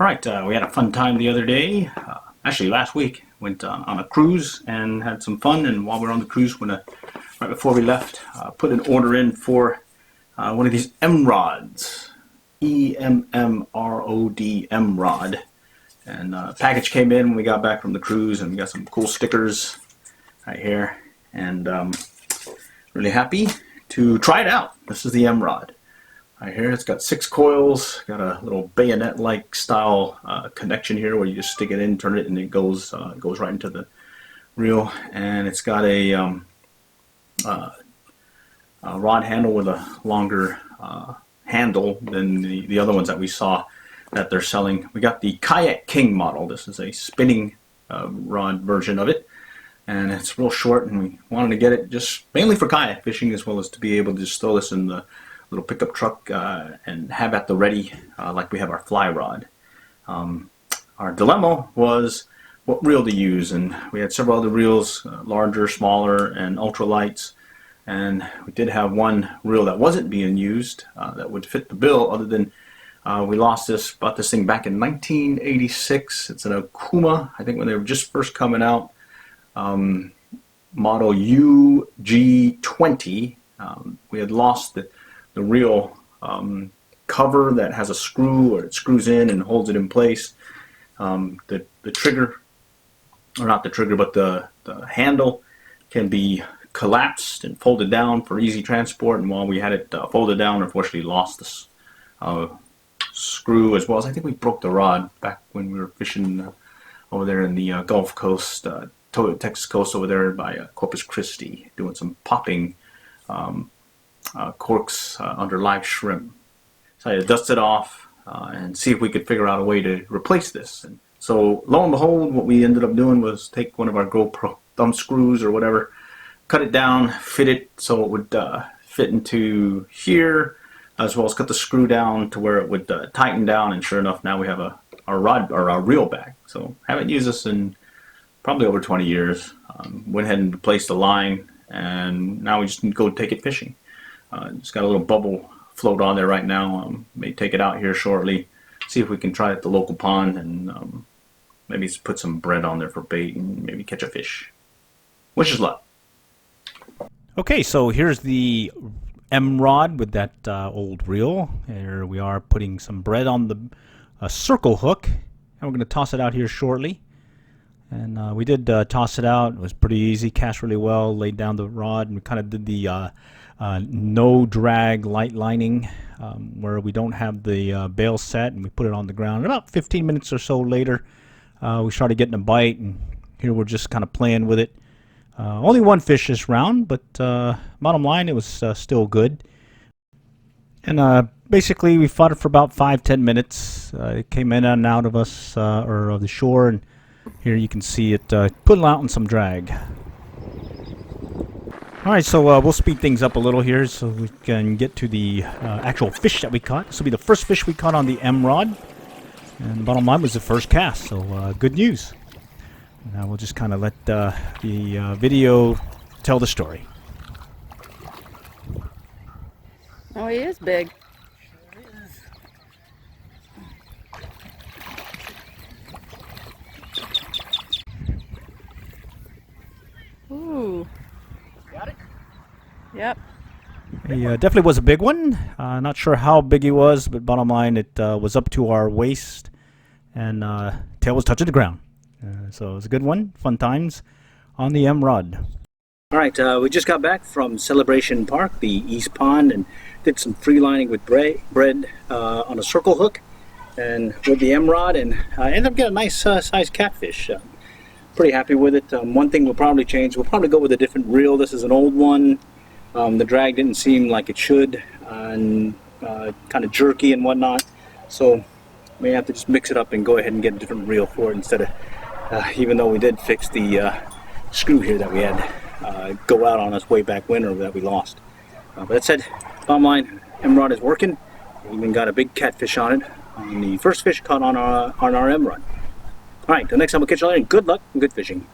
Alright, we had a fun time the other day. Actually, last week, went on a cruise and had some fun. And while we were on the cruise, right before we left, put an order in for one of these EmmRods. EmmRod, EmmRod. And package came in when we got back from the cruise, and we got some cool stickers right here. And really happy to try it out. This is the EmmRod. Right here, it's got 6 coils, got a little bayonet-like style connection here where you just stick it in, turn it, and it goes right into the reel. And it's got a rod handle with a longer handle than the other ones that we saw that they're selling. We got the Kayak King model. This is a spinning rod version of it, and it's real short. And we wanted to get it just mainly for kayak fishing, as well as to be able to just throw this in the little pickup truck and have at the ready like we have our fly rod. Our dilemma was what reel to use, and we had several other reels, larger, smaller, and ultralights, and we did have one reel that wasn't being used that would fit the bill, other than we bought this thing back in 1986. It's an Okuma, I think when they were just first coming out, model UG20. We had lost the reel cover that has a screw, or it screws in and holds it in place. The trigger, or not the trigger, but the handle can be collapsed and folded down for easy transport. And while we had it folded down, unfortunately lost this screw, as well as I think we broke the rod back when we were fishing over there in the Gulf Coast, Texas coast over there by Corpus Christi, doing some popping corks under live shrimp. So I had to dust it off and see if we could figure out a way to replace this. And so lo and behold, what we ended up doing was take one of our GoPro thumb screws or whatever, cut it down, fit it so it would fit into here, as well as cut the screw down to where it would tighten down. And sure enough, now we have our rod, or our reel back. So haven't used this in probably over 20 years. Went ahead and replaced the line, and now we just go take it fishing. It's got a little bubble float on there right now. May take it out here shortly, see if we can try it at the local pond, and maybe put some bread on there for bait and maybe catch a fish. Wish us luck. Okay, so here's the EmmRod with that old reel. Here we are putting some bread on the circle hook, and we're going to toss it out here shortly. And we did toss it out. It was pretty easy, cast really well, laid down the rod, and we kind of did the no drag light lining where we don't have the bail set, and we put it on the ground. About 15 minutes or so later, we started getting a bite, and here we're just kind of playing with it. Only one fish this round, but bottom line, it was still good. And basically, we fought it for about 5-10 minutes. It came in and out of us, or of the shore, and here you can see it putting out on some drag. Alright, so we'll speed things up a little here so we can get to the actual fish that we caught. This will be the first fish we caught on the EmmRod. And bottom line was the first cast, so good news. Now we'll just kind of let the video tell the story. Oh, he is big. Sure is. Ooh. Got it? Yep. He definitely was a big one. Not sure how big he was, but bottom line, it was up to our waist, and tail was touching the ground. So it was a good one. Fun times on the EmmRod. Alright, we just got back from Celebration Park, the East Pond, and did some free lining with bread on a circle hook and with the EmmRod, and ended up getting a nice sized catfish. Pretty happy with it. One thing we'll probably change, we'll probably go with a different reel. This is an old one. The drag didn't seem like it should, and kind of jerky and whatnot, so we have to just mix it up and go ahead and get a different reel for it, instead of even though we did fix the screw here that we had go out on us way back when, or that we lost. But that said, bottom line, EmmRod is working. We even got a big catfish on it, on the first fish caught on our EmmRod. Alright, till next time, we'll catch you later, and good luck and good fishing.